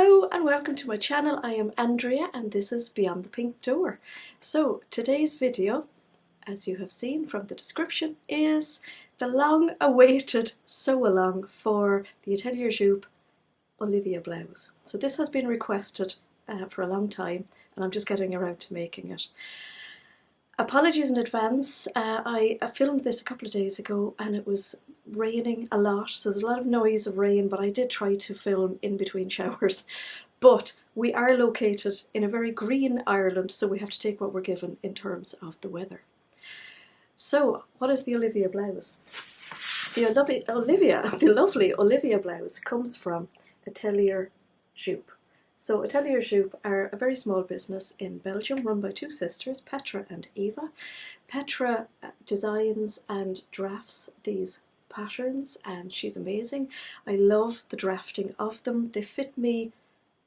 Hello and welcome to my channel. I am Andrea and this is Beyond the Pink Door. So today's video, as you have seen from the description, is the long-awaited sew-along for the Atelier Jupe-Olivia blouse. So this has been requested for a long time and I'm just getting around to making it. Apologies in advance, I filmed this a couple of days ago and it was raining a lot, so there's a lot of noise of rain, but I did try to film in between showers. But we are located in a very green Ireland, so we have to take what we're given in terms of the weather. So, what is the Olivia blouse? The lovely Olivia blouse comes from Atelier Jupe. So Atelier Jupe are a very small business in Belgium run by two sisters, Petra and Eva. Petra designs and drafts these patterns and she's amazing. I love the drafting of them. They fit me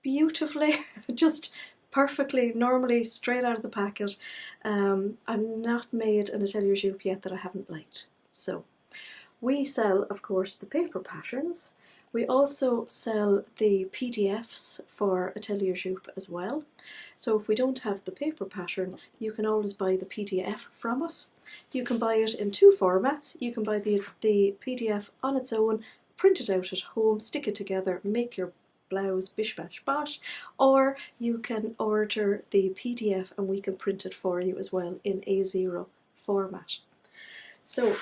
beautifully, just perfectly, normally straight out of the packet. I've not made an Atelier Jupe yet that I haven't liked. So we sell, of course, the paper patterns. We also sell the PDFs for Atelier Jupe as well. So if we don't have the paper pattern, you can always buy the PDF from us. You can buy it in two formats. You can buy the PDF on its own, print it out at home, stick it together, make your blouse bish bash bosh, or you can order the PDF and we can print it for you as well in A0 format. So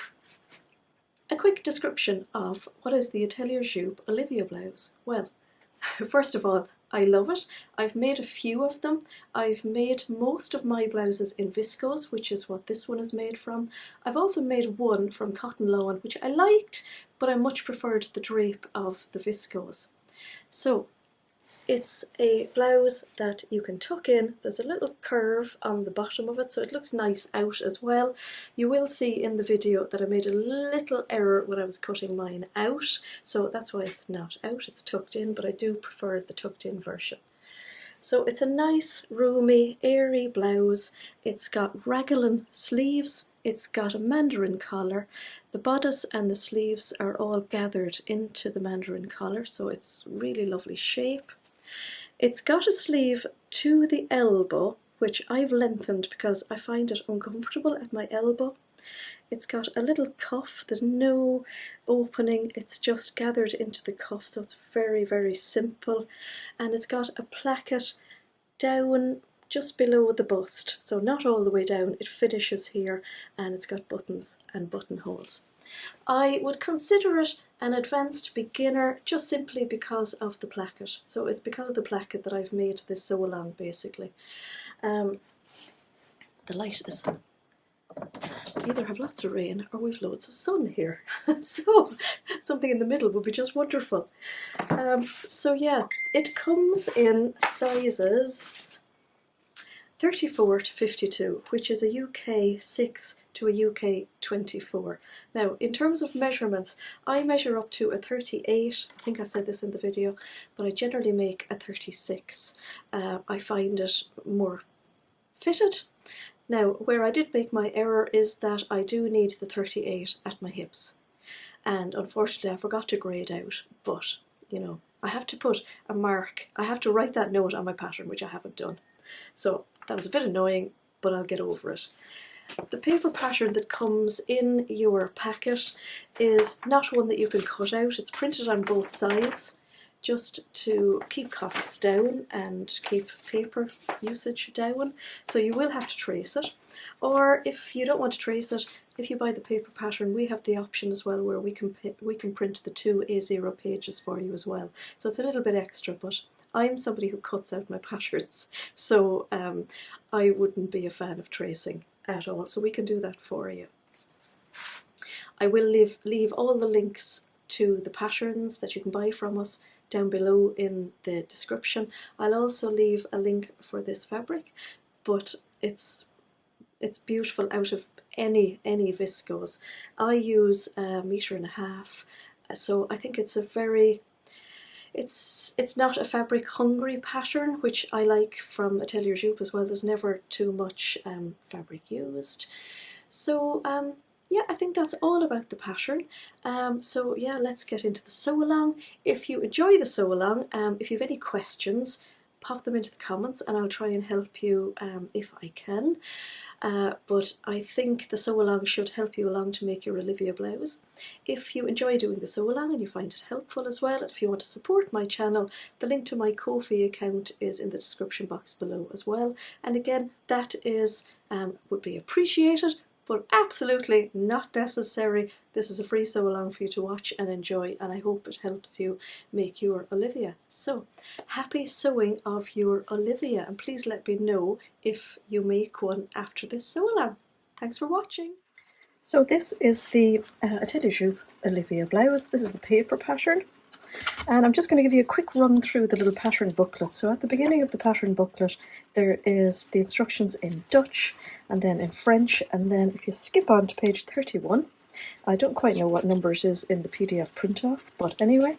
a quick description of what is the Atelier Jupe-Olivia blouse. Well, first of all, I love it. I've made a few of them. I've made most of my blouses in viscose, which is what this one is made from. I've also made one from cotton lawn, which I liked, but I much preferred the drape of the viscose. So it's a blouse that you can tuck in. There's a little curve on the bottom of it, so it looks nice out as well. You will see in the video that I made a little error when I was cutting mine out, so that's why it's not out, it's tucked in, but I do prefer the tucked in version. So it's a nice, roomy, airy blouse. It's got raglan sleeves, it's got a mandarin collar. The bodice and the sleeves are all gathered into the mandarin collar, so it's really lovely shape. It's got a sleeve to the elbow, which I've lengthened because I find it uncomfortable at my elbow. It's got a little cuff, there's no opening, it's just gathered into the cuff, so it's very, very simple. And it's got a placket down just below the bust, so not all the way down, it finishes here, and it's got buttons and buttonholes. I would consider it an advanced beginner just simply because of the placket. So it's because of the placket that I've made this sew along basically. The light is, we either have lots of rain or we've loads of sun here. So something in the middle would be just wonderful. So yeah, it comes in sizes 34 to 52, which is a UK 6 to a UK 24. Now, in terms of measurements, I measure up to a 38, I think I said this in the video, but I generally make a 36. I find it more fitted. Now, where I did make my error is that I do need the 38 at my hips. And unfortunately, I forgot to grade out, but, you know, I have to put a mark, I have to write that note on my pattern, which I haven't done. So that was a bit annoying, but I'll get over it. The paper pattern that comes in your packet is not one that you can cut out. It's printed on both sides just to keep costs down and keep paper usage down. So you will have to trace it. Or if you don't want to trace it, if you buy the paper pattern, we have the option as well where we can print the two A0 pages for you as well. So it's a little bit extra, but I'm somebody who cuts out my patterns, so I wouldn't be a fan of tracing at all, so we can do that for you. I will leave all the links to the patterns that you can buy from us down below in the description. I'll also leave a link for this fabric, but it's beautiful out of any viscose. I use 1.5 meters, so I think it's a very It's not a fabric hungry pattern, which I like from Atelier Jupe as well. There's never too much fabric used. So yeah, I think that's all about the pattern. So yeah, let's get into the sew along. If you enjoy the sew along, if you have any questions, pop them into the comments and I'll try and help you if I can. But I think the sew along should help you along to make your Olivia blouse. If you enjoy doing the sew along and you find it helpful as well, and if you want to support my channel, the link to my Ko-fi account is in the description box below as well. And again, that is would be appreciated, but absolutely not necessary. This is a free sew along for you to watch and enjoy, and I hope it helps you make your Olivia. So happy sewing of your Olivia, and please let me know if you make one after this sew along. Thanks for watching. So this is the Atelier Jupe-Olivia blouse. This is the paper pattern. And I'm just going to give you a quick run through the little pattern booklet. So at the beginning of the pattern booklet there is the instructions in Dutch and then in French, and then if you skip on to page 31, I don't quite know what number it is in the PDF print off, but anyway,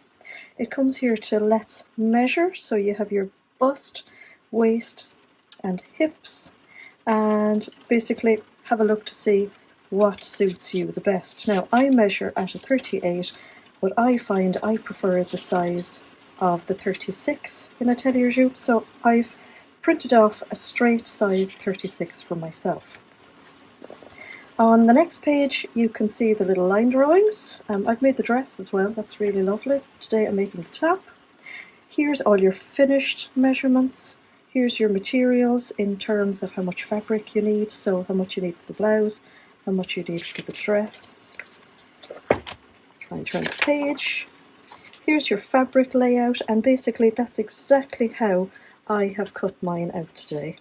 it comes here to let's measure. So you have your bust, waist and hips, and basically have a look to see what suits you the best. Now I measure at a 38, but I find I prefer the size of the 36 in Atelier Jupe, so I've printed off a straight size 36 for myself. On the next page you can see the little line drawings. I've made the dress as well, that's really lovely. Today I'm making the top. Here's all your finished measurements. Here's your materials in terms of how much fabric you need, so how much you need for the blouse, how much you need for the dress. Try and turn the page. Here's your fabric layout, and basically that's exactly how I have cut mine out today.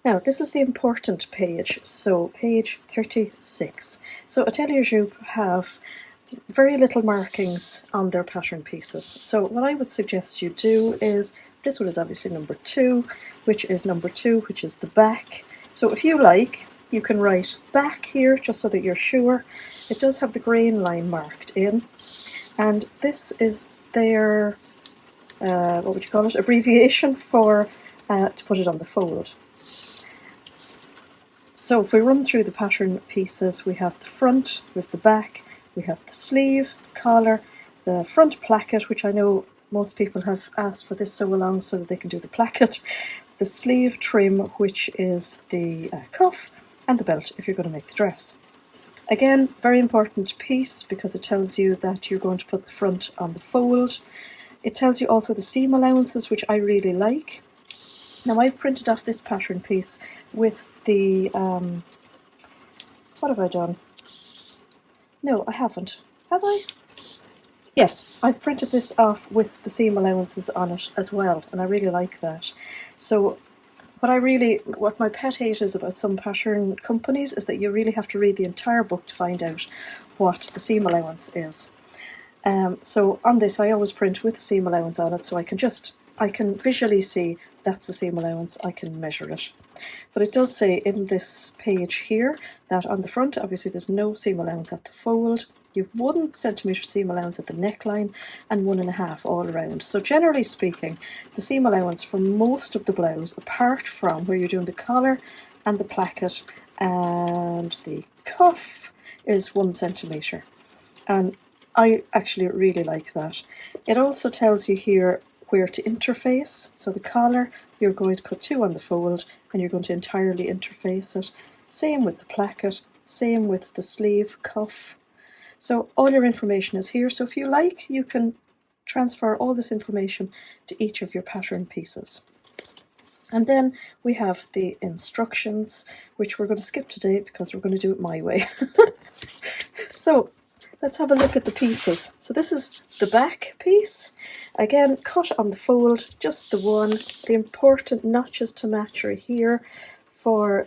Now this is the important page, so page 36. So Atelier Jupe have very little markings on their pattern pieces. So what I would suggest you do is, this one is obviously number 2, which is number 2, which is the back. So if you like, you can write back here just so that you're sure. It does have the grain line marked in, and this is their, what would you call it, abbreviation for to put it on the fold. So if we run through the pattern pieces, we have the front, we have the back, we have the sleeve, the collar, the front placket, which I know most people have asked for this sew along so that they can do the placket, the sleeve trim, which is the cuff, and the belt if you're going to make the dress. Again, very important piece because it tells you that you're going to put the front on the fold. It tells you also the seam allowances, which I really like. Now I've printed off this pattern piece with the, what have I done? No, I haven't. Have I? Yes, I've printed this off with the seam allowances on it as well, and I really like that. So what my pet hate is about some pattern companies is that you really have to read the entire book to find out what the seam allowance is. So on this I always print with the seam allowance on it, so I can visually see that's the seam allowance, I can measure it. But it does say in this page here that on the front obviously there's no seam allowance at the fold. You've 1 centimetre seam allowance at the neckline and 1.5 all around. So generally speaking, the seam allowance for most of the blouse, apart from where you're doing the collar and the placket and the cuff, is 1 centimetre. And I actually really like that. It also tells you here where to interface. So the collar, you're going to cut 2 on the fold and you're going to entirely interface it. Same with the placket, same with the sleeve, cuff. So all your information is here, so if you like you can transfer all this information to each of your pattern pieces. And then we have the instructions, which we're going to skip today because we're going to do it my way. So let's have a look at the pieces. So this is the back piece. Again, cut on the fold, just the one. The important notches to match are here for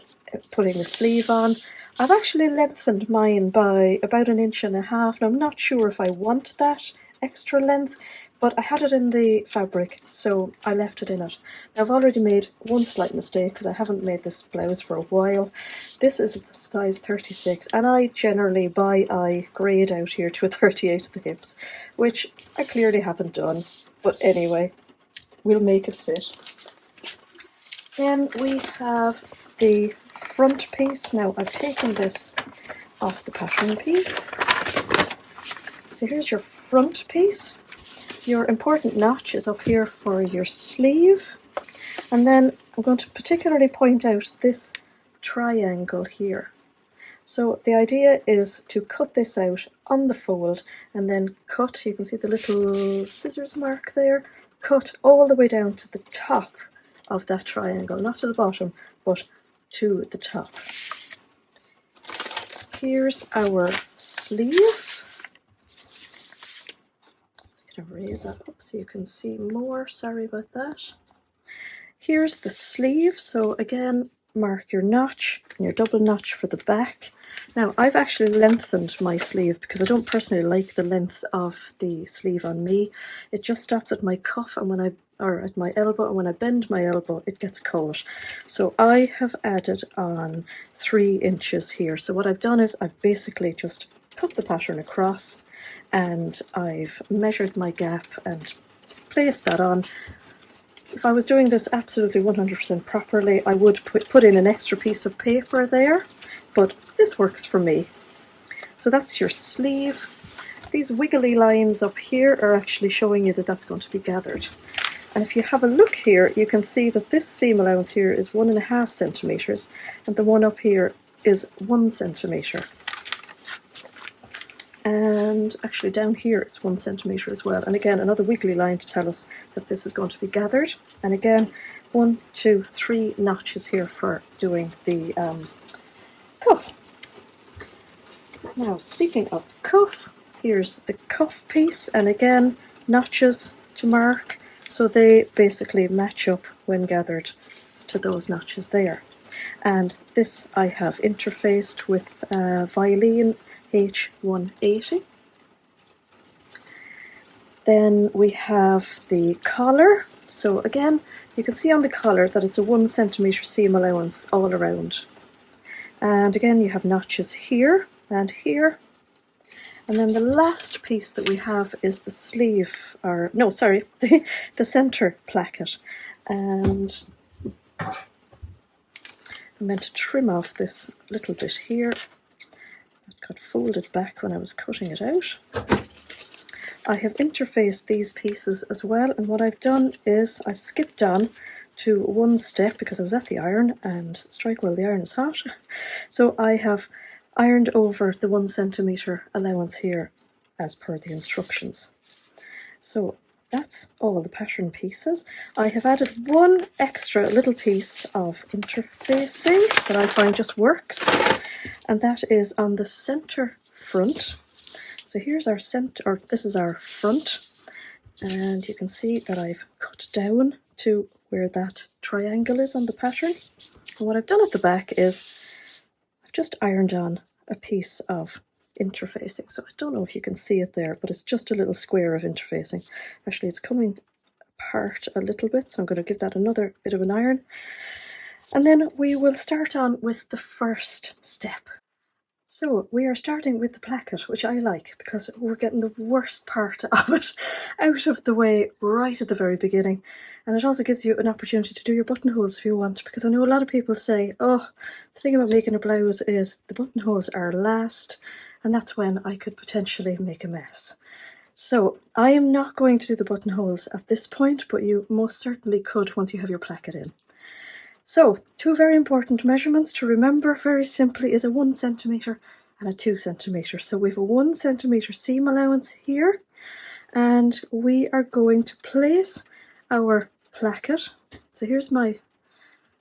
putting the sleeve on. I've actually lengthened mine by about 1.5 inches. Now I'm not sure if I want that extra length, but I had it in the fabric, so I left it in it. Now I've already made one slight mistake because I haven't made this blouse for a while. This is the size 36, and I generally by eye grade out here to a 38 at the hips, which I clearly haven't done, but anyway, we'll make it fit. Then we have the front piece. Now I've taken this off the pattern piece. So here's your front piece. Your important notch is up here for your sleeve. And then I'm going to particularly point out this triangle here. So the idea is to cut this out on the fold and then cut, you can see the little scissors mark there, cut all the way down to the top of that triangle, not to the bottom, but to the top. Here's our sleeve. I'm going to raise that up so you can see more, sorry about that. Here's the sleeve, so again, mark your notch and your double notch for the back. Now I've actually lengthened my sleeve because I don't personally like the length of the sleeve on me. It just stops at my cuff and at my elbow, and when I bend my elbow it gets caught. So I have added on 3 inches here. So what I've done is I've basically just cut the pattern across and I've measured my gap and placed that on. If I was doing this absolutely 100% properly, I would put in an extra piece of paper there, but this works for me. So that's your sleeve. These wiggly lines up here are actually showing you that that's going to be gathered. And if you have a look here, you can see that this seam allowance here is 1.5 centimeters, and the one up here is 1 centimeter. And actually down here it's 1 centimeter as well. And again, another wiggly line to tell us that this is going to be gathered. And again, 1, 2, 3 notches here for doing the cuff. Now, speaking of cuff, here's the cuff piece, and again, notches to mark, so they basically match up when gathered to those notches there. And this I have interfaced with Violin H180. Then we have the collar. So again, you can see on the collar that it's a 1 centimeter seam allowance all around. And again, you have notches here and here. And then the last piece that we have is the sleeve, or no, sorry, the center placket. And I'm meant to trim off this little bit here. It got folded back when I was cutting it out. I have interfaced these pieces as well, and what I've done is I've skipped on to one step because I was at the iron, and strike while the iron is hot. So I have ironed over the 1 centimeter allowance here as per the instructions. So that's all the pattern pieces. I have added one extra little piece of interfacing that I find just works, and that is on the center front. So here's our center, or this is our front, and you can see that I've cut down to where that triangle is on the pattern. And what I've done at the back is I've just ironed on a piece of interfacing. So I don't know if you can see it there, but it's just a little square of interfacing. Actually, it's coming apart a little bit, so I'm going to give that another bit of an iron. And then we will start on with the first step. So we are starting with the placket, which I like because we're getting the worst part of it out of the way right at the very beginning. And it also gives you an opportunity to do your buttonholes if you want, because I know a lot of people say, oh, the thing about making a blouse is the buttonholes are last, and that's when I could potentially make a mess. So I am not going to do the buttonholes at this point, but you most certainly could once you have your placket in. So, 2 very important measurements to remember very simply is a 1 centimeter and a 2 centimeter. So we have a 1 centimeter seam allowance here, and we are going to place our placket. So here's my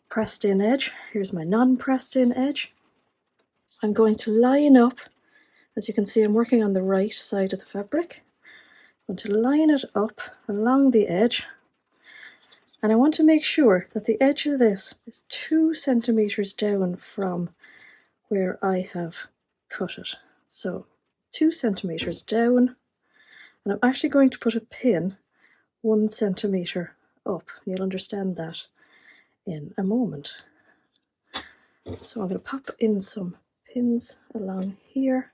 pressed in edge, here's my non-pressed in edge. I'm going to line up, as you can see I'm working on the right side of the fabric. I'm going to line it up along the edge. And I want to make sure that the edge of this is 2 centimeters down from where I have cut it. So 2 centimeters down, and I'm actually going to put a pin 1 centimeter up. You'll understand that in a moment. So I'm going to pop in some pins along here.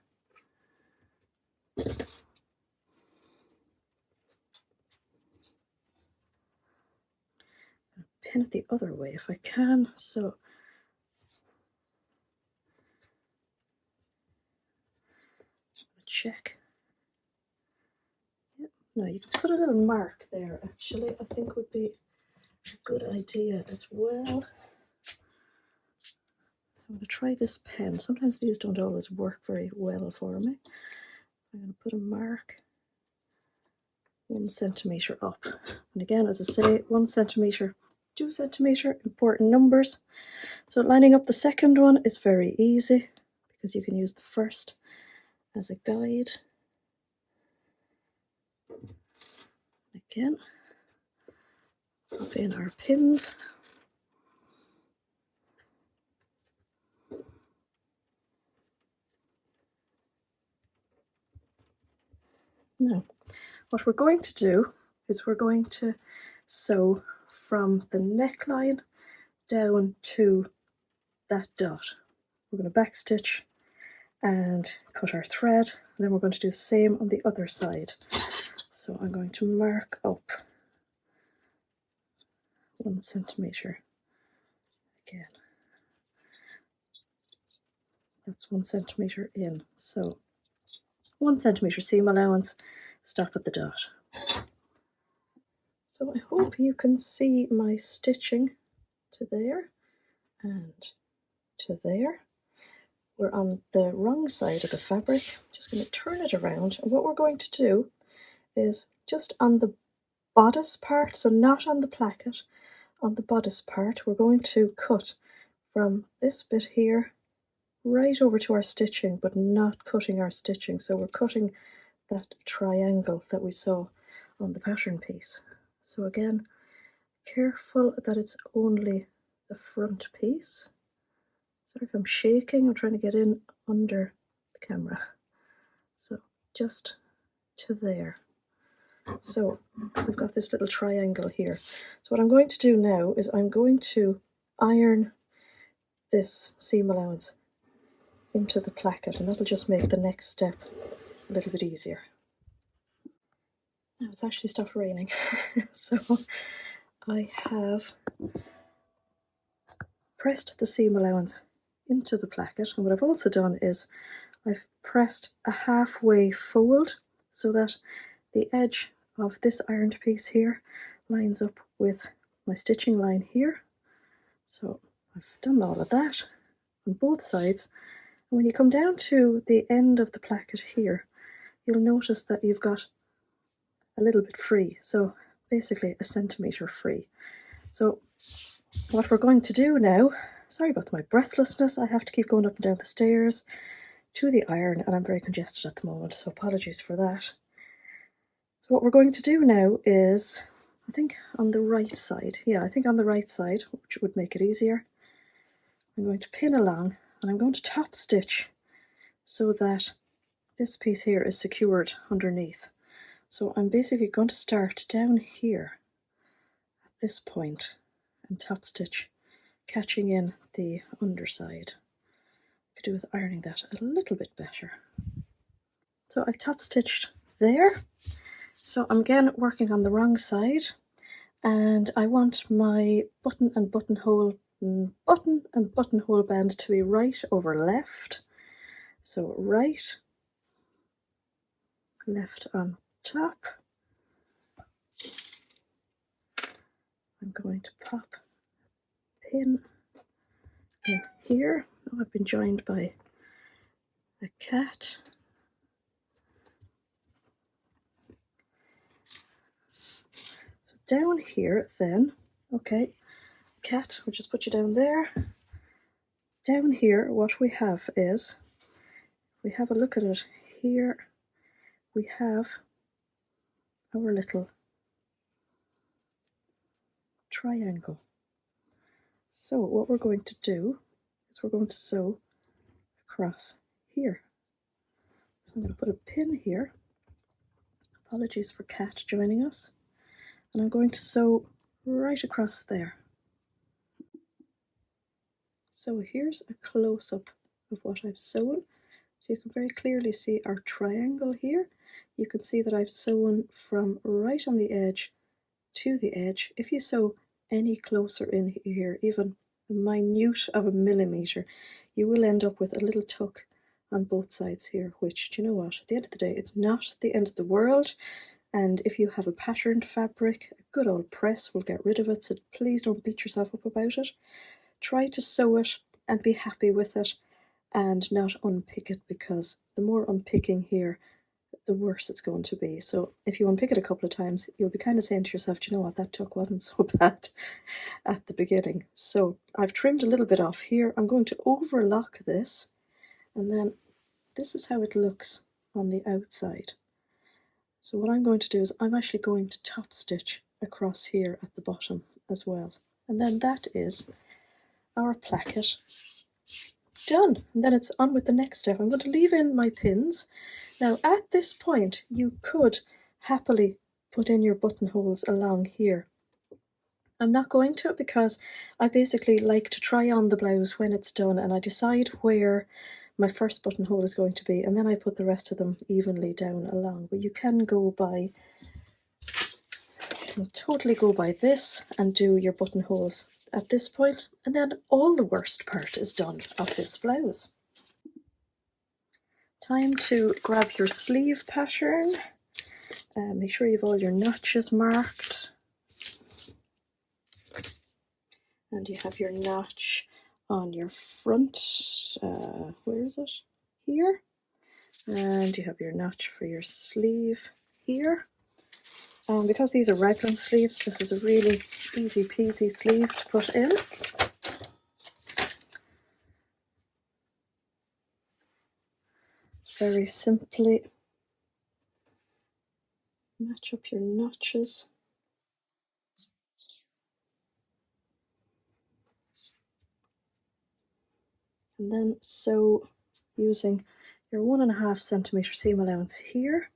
Pin it the other way if I can. So check. Yeah. Now you can put a little mark there, actually, I think would be a good idea as well. So I'm going to try this pen. Sometimes these don't always work very well for me. I'm going to put a mark 1 centimetre up. And again, as I say, 1 centimetre, 2 centimetre, important numbers. So lining up the second one is very easy because you can use the first as a guide. Again, pop in our pins. Now, what we're going to do is we're going to sew from the neckline down to that dot. We're going to backstitch and cut our thread, and then we're going to do the same on the other side. So I'm going to mark up 1 centimetre again. That's 1 centimetre in. So 1 centimetre seam allowance, stop at the dot. So I hope you can see my stitching to there and to there. We're on the wrong side of the fabric. Just going to turn it around, and what we're going to do is just on the bodice part, so not on the placket, on the bodice part, we're going to cut from this bit here right over to our stitching, but not cutting our stitching. So we're cutting that triangle that we saw on the pattern piece. So again, careful that it's only the front piece. Sorry if I'm shaking, I'm trying to get in under the camera. So just to there. So we've got this little triangle here. So what I'm going to do now is I'm going to iron this seam allowance into the placket, and that'll just make the next step a little bit easier. Now it's actually stopped raining, so I have pressed the seam allowance into the placket, and what I've also done is I've pressed a halfway fold so that the edge of this ironed piece here lines up with my stitching line here. So I've done all of that on both sides, and when you come down to the end of the placket here, you'll notice that you've got a little bit free, so basically 1 centimetre free. So what we're going to do now, sorry about my breathlessness, I have to keep going up and down the stairs to the iron, and I'm very congested at the moment, so apologies for that. So what we're going to do now is, I think on the right side, I think on the right side, which would make it easier, I'm going to pin along, and I'm going to top stitch so that this piece here is secured underneath. So I'm basically going to start down here at this point and top stitch, catching in the underside. I could do with ironing that a little bit better. So I've top stitched there. So I'm again working on the wrong side, and I want my button and buttonhole band to be right over left. So right, left on top. I'm going to pop a pin in here. Oh, I've been joined by a cat. So down here then, okay, cat, we'll just put you down there. Down here, what we have is, we have a look at it here, we have our little triangle. So what we're going to do is we're going to sew across here. So I'm going to put a pin here. Apologies for Kat joining us. And I'm going to sew right across there. So here's a close-up of what I've sewn. So you can very clearly see our triangle here. You can see that I've sewn from right on the edge to the edge. If you sew any closer in here, even a minute of a millimetre, you will end up with a little tuck on both sides here, which, do you know what, at the end of the day, it's not the end of the world. And if you have a patterned fabric, a good old press will get rid of it, so please don't beat yourself up about it. Try to sew it and be happy with it and not unpick it, because the more unpicking here, the worse it's going to be. So if you unpick it a couple of times, you'll be kind of saying to yourself, do you know what, that tuck wasn't so bad at the beginning. So I've trimmed a little bit off here. I'm going to overlock this, and then this is how it looks on the outside. So what I'm going to do is I'm actually going to top stitch across here at the bottom as well. And then that is our placket done. And then it's on with the next step. I'm going to leave in my pins. Now at this point you could happily put in your buttonholes along here. I'm not going to, because I basically like to try on the blouse when it's done and I decide where my first buttonhole is going to be, and then I put the rest of them evenly down along. But you can go by, totally go by this and do your buttonholes at this point, and then all the worst part is done of this blouse. Time to grab your sleeve pattern. Make sure you have all your notches marked. And you have your notch on your front, where is it? Here. And you have your notch for your sleeve here. Because these are raglan sleeves, this is a really easy peasy sleeve to put in. Very simply match up your notches. And then sew using your 1.5 centimeter seam allowance here,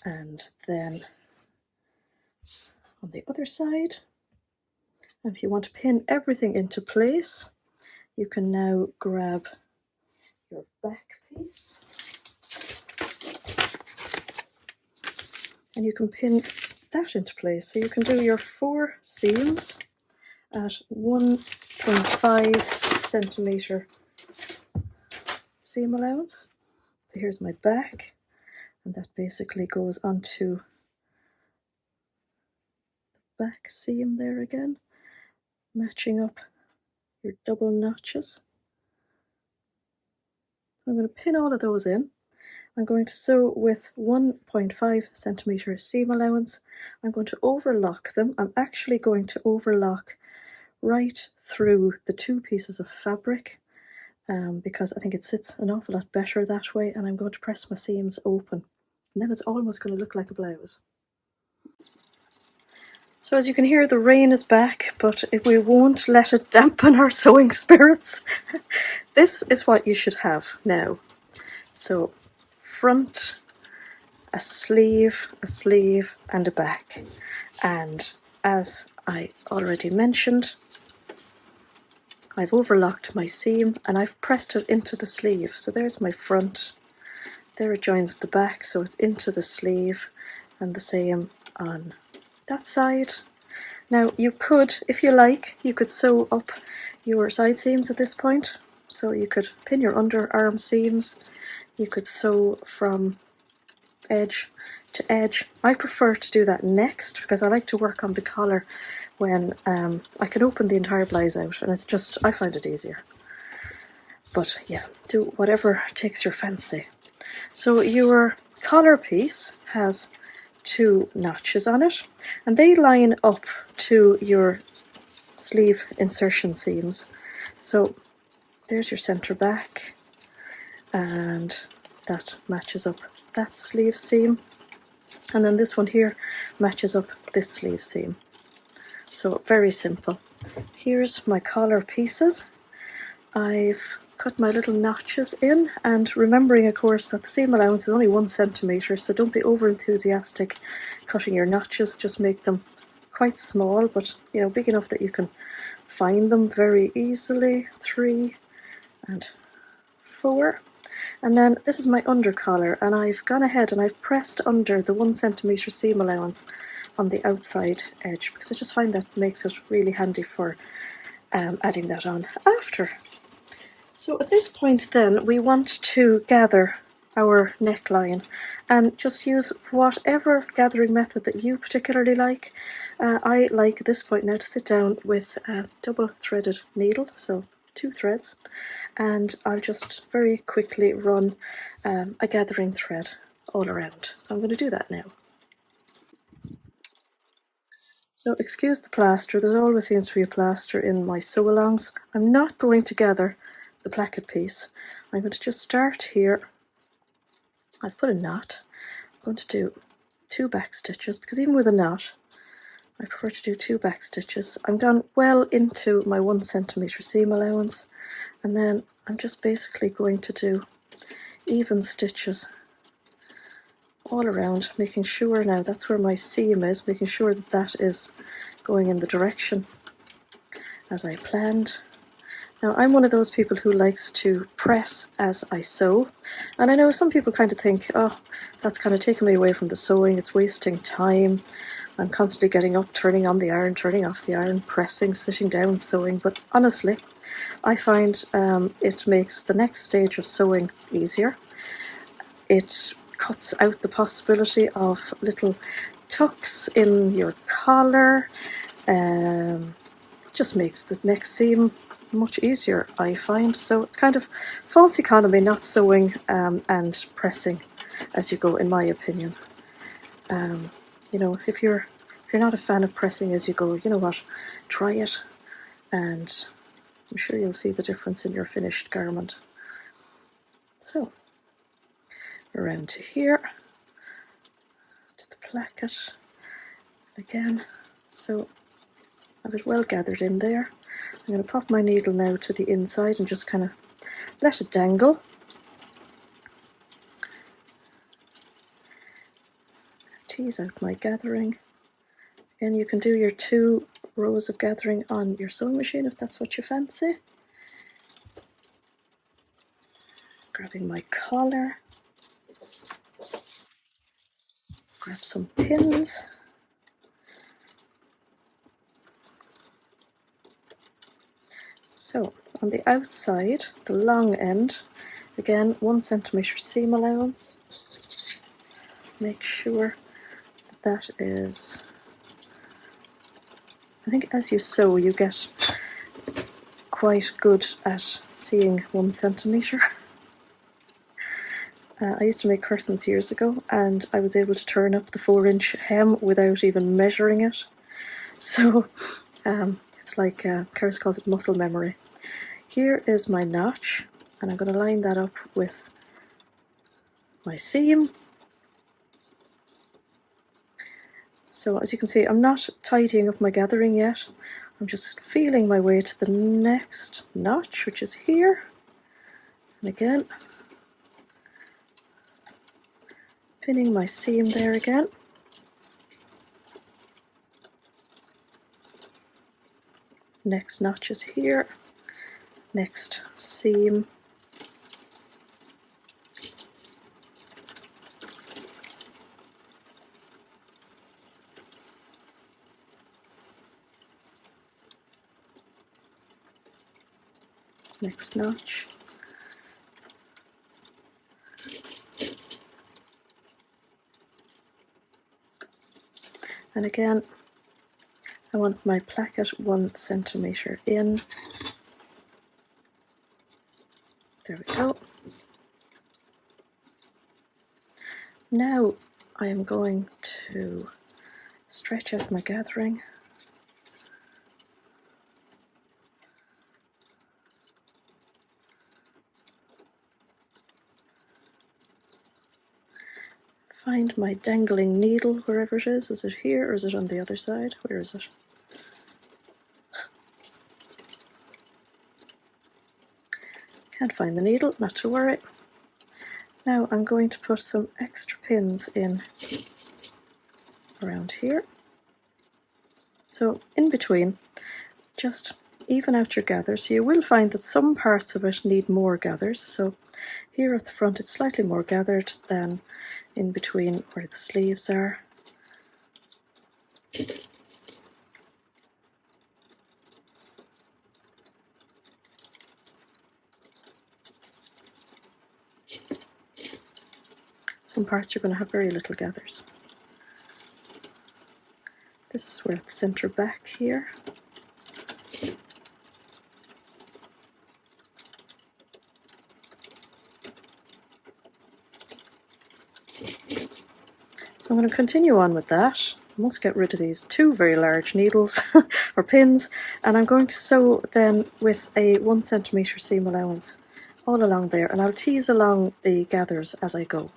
and then on the other side. And if you want to pin everything into place, you can now grab your back piece and you can pin that into place. So you can do your 4 seams at 1.5 centimeter seam allowance. So here's my back, and that basically goes onto the back seam there again, matching up your double notches. I'm going to pin all of those in. I'm going to sew with 1.5 centimeter seam allowance. I'm going to overlock them. I'm actually going to overlock right through the 2 pieces of fabric, because I think it sits an awful lot better that way, and I'm going to press my seams open, and then it's almost going to look like a blouse. So as you can hear, the rain is back, but we won't let it dampen our sewing spirits. This is what you should have now. So front, a sleeve, and a back. And as I already mentioned, I've overlocked my seam and I've pressed it into the sleeve. So there's my front, there it joins the back, so it's into the sleeve, and the same on that side. Now you could, if you like, you could sew up your side seams at this point. So you could pin your underarm seams, you could sew from edge to edge. I prefer to do that next because I like to work on the collar when I can open the entire blouse out, and it's just, I find it easier. But yeah, do whatever takes your fancy. So your collar piece has 2 notches on it, and they line up to your sleeve insertion seams. So there's your centre back, and that matches up that sleeve seam, and then this one here matches up this sleeve seam. So very simple. Here's my collar pieces. I've cut my little notches in, and remembering of course that the seam allowance is only 1 centimeter, so don't be over enthusiastic cutting your notches, just make them quite small, but you know, big enough that you can find them very easily. 3 and 4. And then this is my under collar, and I've gone ahead and I've pressed under the 1 centimeter seam allowance on the outside edge, because I just find that makes it really handy for adding that on after. So at this point then we want to gather our neckline and just use whatever gathering method that you particularly like. I like at this point now to sit down with a double threaded needle, so 2 threads, and I'll just very quickly run a gathering thread all around. So I'm going to do that now. So excuse the plaster, there always seems to be a plaster in my sew-alongs. I'm not going to gather the placket piece. I'm going to just start here. I've put a knot. I'm going to do 2 back stitches because even with a knot I prefer to do 2 back stitches. I'm gone well into my 1 centimetre seam allowance, and then I'm just basically going to do even stitches all around, making sure now that's where my seam is, making sure that that is going in the direction as I planned. Now I'm one of those people who likes to press as I sew, and I know some people kind of think, oh, that's kind of taking me away from the sewing, it's wasting time, I'm constantly getting up, turning on the iron, turning off the iron, pressing, sitting down, sewing, but honestly I find it makes the next stage of sewing easier. It cuts out the possibility of little tucks in your collar, just makes the next seam much easier, I find. So it's kind of false economy not sewing and pressing as you go, in my opinion. You know, if you're not a fan of pressing as you go, you know what, try it, and I'm sure you'll see the difference in your finished garment. So around to here, to the placket again. So I have it well gathered in there. I'm going to pop my needle now to the inside and just kind of let it dangle. Tease out my gathering. Again, you can do your 2 rows of gathering on your sewing machine if that's what you fancy. Grabbing my collar. Grab some pins. So on the outside, the long end, again 1 centimetre seam allowance. Make sure that that is, I think as you sew you get quite good at seeing 1 centimetre. I used to make curtains years ago and I was able to turn up the 4-inch hem without even measuring it. So it's like Karis calls it muscle memory. Here is my notch, and I'm going to line that up with my seam. So as you can see, I'm not tidying up my gathering yet. I'm just feeling my way to the next notch, which is here. And again, pinning my seam there again. Next notch is here. Next seam. Next notch. And again, I want my placket 1 centimetre in. There we go. Now I am going to stretch out my gathering. Find my dangling needle wherever it is. Is it here or is it on the other side? Where is it? Can't find the needle, not to worry. Now I'm going to put some extra pins in around here. So in between, just even out your gathers. So you will find that some parts of it need more gathers. So here at the front it's slightly more gathered than in between where the sleeves are. Some parts are going to have very little gathers. This is where the centre back here. So I'm going to continue on with that. I must get rid of these two very large needles or pins, and I'm going to sew then with a 1 centimetre seam allowance all along there, and I'll tease along the gathers as I go.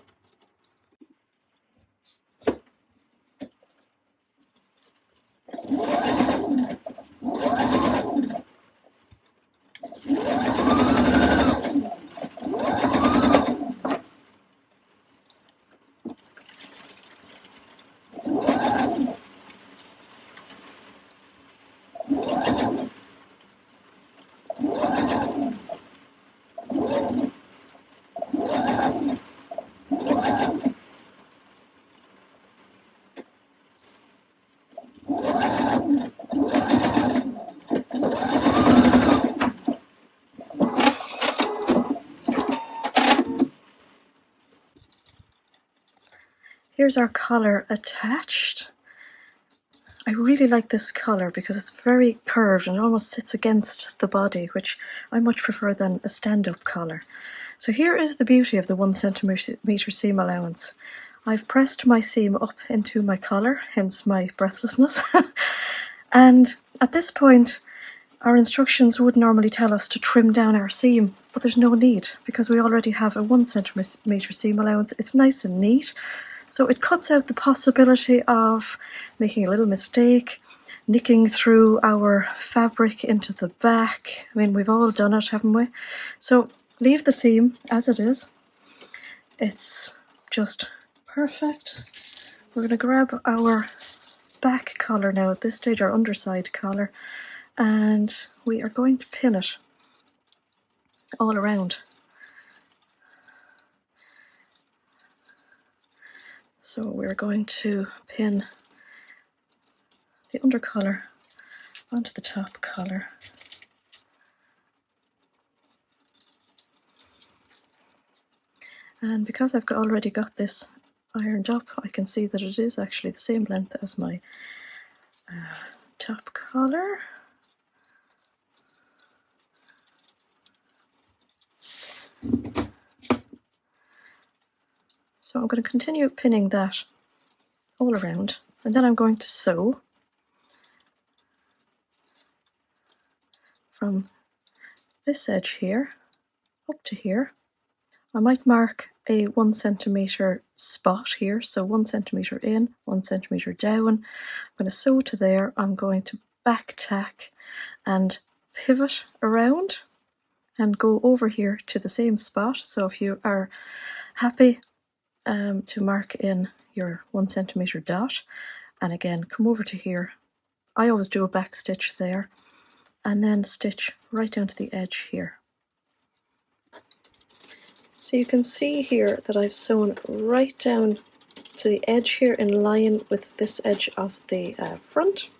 Here's our collar attached. I really like this collar because it's very curved and almost sits against the body, which I much prefer than a stand-up collar. So here is the beauty of the 1 centimetre seam allowance. I've pressed my seam up into my collar, hence my breathlessness. And at this point, our instructions would normally tell us to trim down our seam, but there's no need because we already have a 1 centimetre seam allowance. It's nice and neat. So it cuts out the possibility of making a little mistake, nicking through our fabric into the back. I mean, we've all done it, haven't we? So leave the seam as it is. It's just perfect. We're going to grab our back collar now at this stage, our underside collar, and we are going to pin it all around. So we're going to pin the under collar onto the top collar. And because I've already got this ironed up, I can see that it is actually the same length as my top collar. So I'm going to continue pinning that all around, and then I'm going to sew from this edge here up to here. I might mark a 1 centimetre spot here, so 1 centimetre in, 1 centimetre down. I'm going to sew to there. I'm going to back tack and pivot around and go over here to the same spot. So if you are happy to mark in your 1 centimetre dot, and again come over to here, I always do a back stitch there and then stitch right down to the edge here. So you can see here that I've sewn right down to the edge here in line with this edge of the front.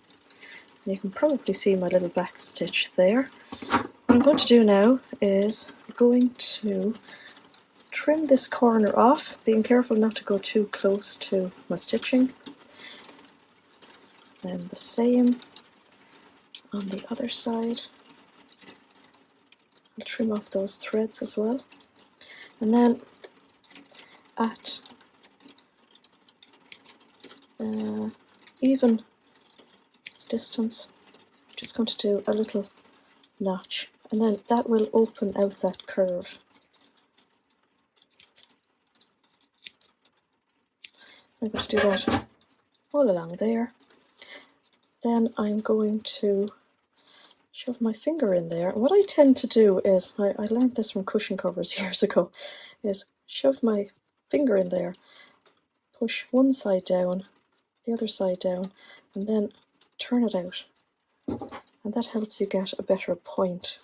And you can probably see my little back stitch there. What I'm going to do now is I'm going to trim this corner off, being careful not to go too close to my stitching. Then the same on the other side. I'll trim off those threads as well. And then at even distance, I'm just going to do a little notch, and then that will open out that curve. I'm going to do that all along there. Then I'm going to shove my finger in there, and what I tend to do is, I learned this from cushion covers years ago, is shove my finger in there, push one side down, the other side down, and then turn it out, and that helps you get a better point.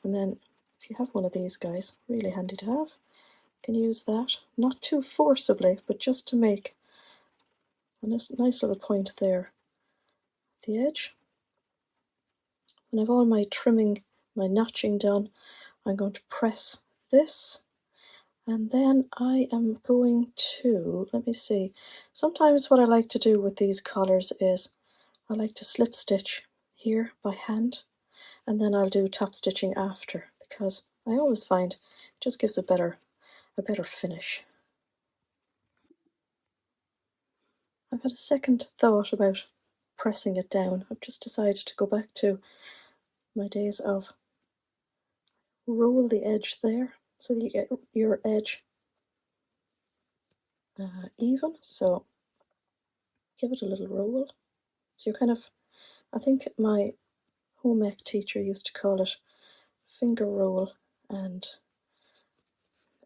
And then if you have one of these guys, really handy to have, you can use that, not too forcibly, but just to make a nice little point there at the edge. When I have all my trimming, my notching done, I'm going to press this And then I am going to, let me see, sometimes what I like to do with these collars is I like to slip stitch here by hand, and then I'll do top stitching after, because I always find it just gives a better finish. I've had a second thought about pressing it down. I've just decided to go back to my days of roll the edge there so that you get your edge even. So give it a little roll. So you're kind of, I think my home ec teacher used to call it finger roll and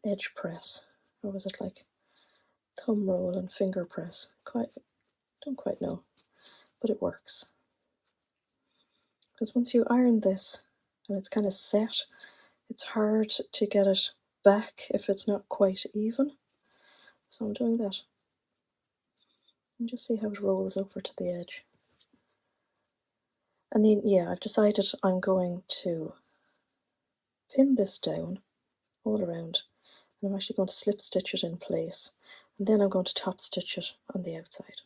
edge press, or was it like thumb roll and finger press? Don't quite know, but it works. Because once you iron this and it's kind of set, it's hard to get it back if it's not quite even. So I'm doing that. And just see how it rolls over to the edge. And then, yeah, I've decided I'm going to pin this down all around, and I'm actually going to slip stitch it in place, and then I'm going to top stitch it on the outside.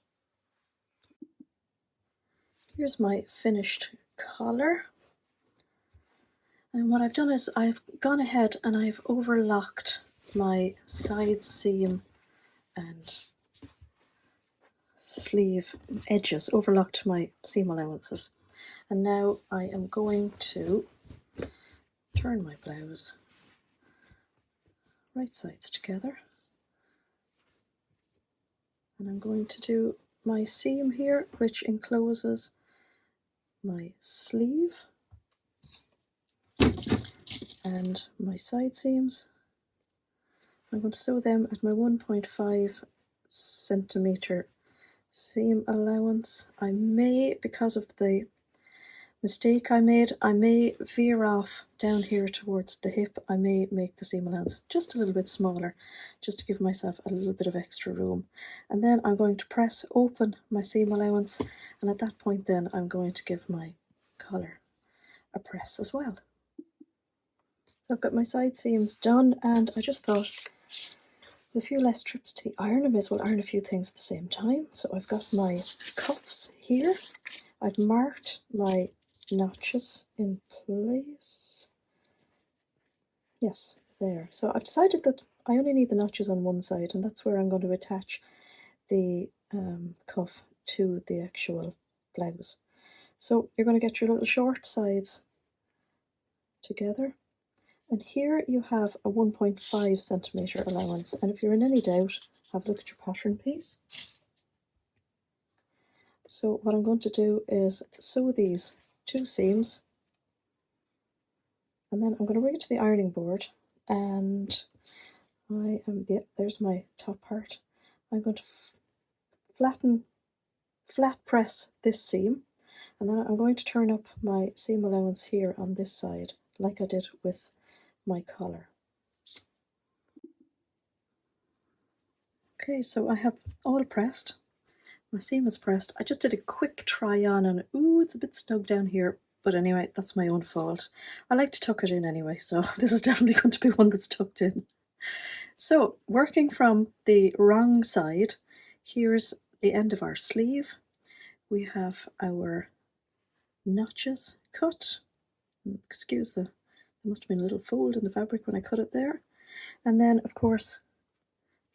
Here's my finished collar. And what I've done is I've gone ahead and I've overlocked my side seam and sleeve edges, overlocked my seam allowances. And now I am going to turn my blouse right sides together. And I'm going to do my seam here, which encloses my sleeve and my side seams. I'm going to sew them at my 1.5 centimeter seam allowance. I may, because of the mistake I made, I may veer off down here towards the hip. I may make the seam allowance just a little bit smaller, just to give myself a little bit of extra room. And then I'm going to press open my seam allowance, and at that point then I'm going to give my collar a press as well. So I've got my side seams done, and I just thought with a few less trips to the iron, I may as well iron a few things at the same time. So I've got my cuffs here. I've marked my notches in place. Yes, there. So I've decided that I only need the notches on one side, and that's where I'm going to attach the cuff to the actual blouse. So you're going to get your little short sides together, and here you have a 1.5 centimeter allowance, and if you're in any doubt, have a look at your pattern piece. So what I'm going to do is sew these two seams, and then I'm going to bring it to the ironing board, and there's my top part. I'm going to flat press this seam, and then I'm going to turn up my seam allowance here on this side, like I did with my collar. Okay, so I have all pressed. My seam is pressed. I just did a quick try on, and ooh, it's a bit snug down here. But anyway, that's my own fault. I like to tuck it in anyway, so this is definitely going to be one that's tucked in. So, working from the wrong side, here's the end of our sleeve. We have our notches cut. Excuse there must have been a little fold in the fabric when I cut it there. And then, of course,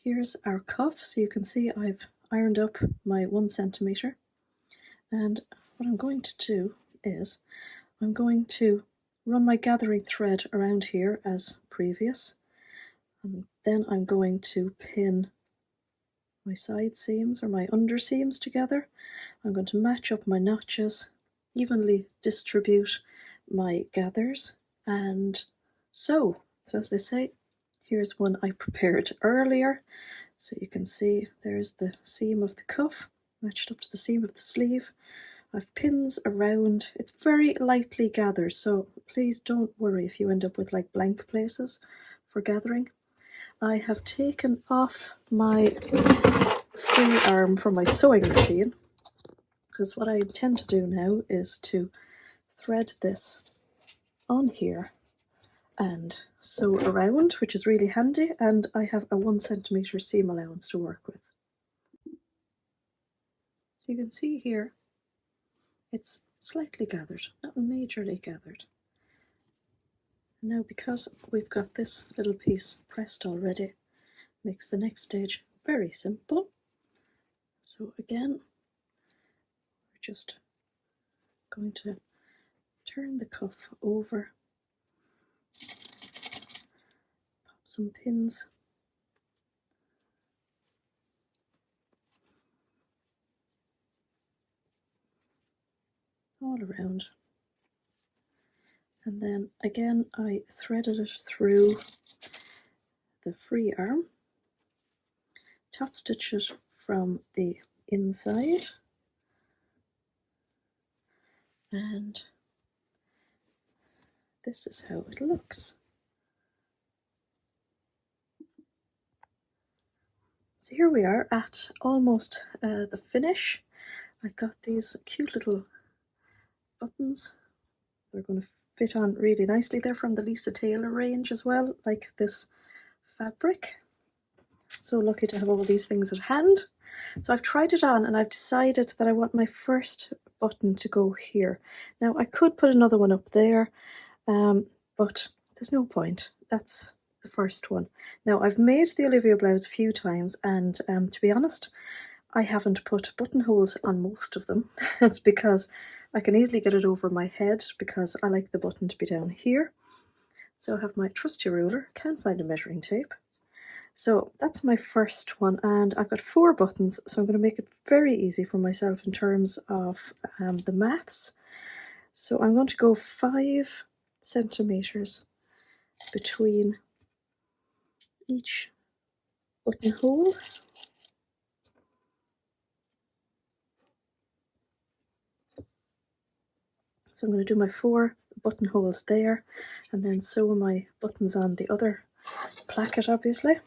here's our cuff. So you can see I've ironed up my 1 centimeter. And what I'm going to do is I'm going to run my gathering thread around here as previous, and then I'm going to pin my side seams or my under seams together. I'm going to match up my notches, evenly distribute my gathers, and sew. So as they say, here's one I prepared earlier. So you can see there's the seam of the cuff matched up to the seam of the sleeve. I've pins around. It's very lightly gathered, so please don't worry if you end up with like blank places for gathering. I have taken off my free arm from my sewing machine, because what I intend to do now is to thread this on here and sew around, which is really handy, and I have a 1 centimetre seam allowance to work with. So you can see here it's slightly gathered, not majorly gathered. Now because we've got this little piece pressed already, makes the next stage very simple. So again, we're just going to turn the cuff over, pop some pins all around, and then again I threaded it through the free arm, top stitch it from the inside, and this is how it looks. So here we are at almost the finish. I've got these cute little buttons. They're going to fit on really nicely. They're from the Lisa Taylor range as well, like this fabric. So lucky to have all these things at hand. So I've tried it on and I've decided that I want my first button to go here. Now I could put another one up there, but there's no point. That's the first one. Now I've made the Olivia blouse a few times, and to be honest, I haven't put buttonholes on most of them. It's because I can easily get it over my head because I like the button to be down here. So I have my trusty ruler, can't find a measuring tape. So that's my first one, and I've got 4 buttons, so I'm going to make it very easy for myself in terms of the maths. So I'm going to go 5 centimeters between each buttonhole. So I'm going to do my 4 buttonholes there, and then sew my buttons on the other placket, obviously.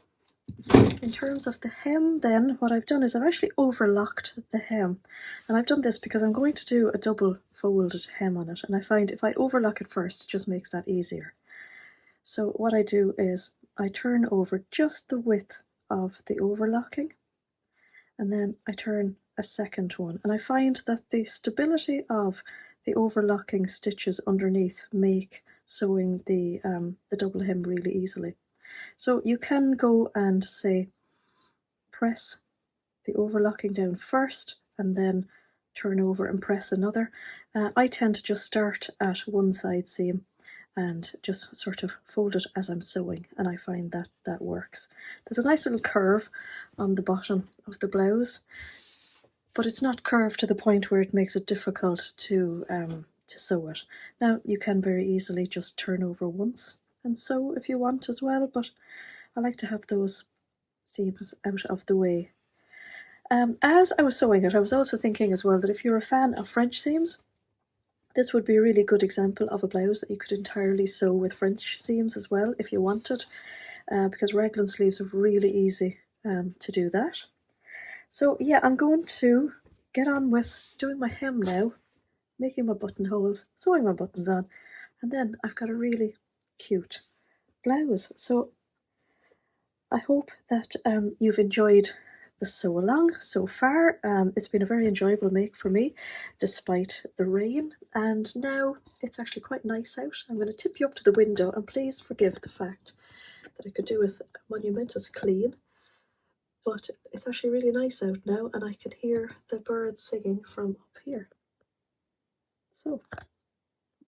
In terms of the hem then, what I've done is I've actually overlocked the hem, and I've done this because I'm going to do a double folded hem on it, and I find if I overlock it first, it just makes that easier. So what I do is I turn over just the width of the overlocking, and then I turn a second one, and I find that the stability of the overlocking stitches underneath make sewing the double hem really easily. So you can go and say press the overlocking down first and then turn over and press another. I tend to just start at one side seam and just sort of fold it as I'm sewing, and I find that that works. There's a nice little curve on the bottom of the blouse, but it's not curved to the point where it makes it difficult to sew it. Now you can very easily just turn over once and sew if you want as well, but I like to have those seams out of the way. As I was sewing it, I was also thinking as well that if you're a fan of French seams, this would be a really good example of a blouse that you could entirely sew with French seams as well if you wanted, because raglan sleeves are really easy to do that. So yeah, I'm going to get on with doing my hem now, making my buttonholes, sewing my buttons on, and then I've got a really cute blouse. So I hope that you've enjoyed the sew along so far. It's been a very enjoyable make for me despite the rain, and now it's actually quite nice out. I'm going to tip you up to the window, and please forgive the fact that I could do with a monumentous clean, but it's actually really nice out now and I can hear the birds singing from up here. So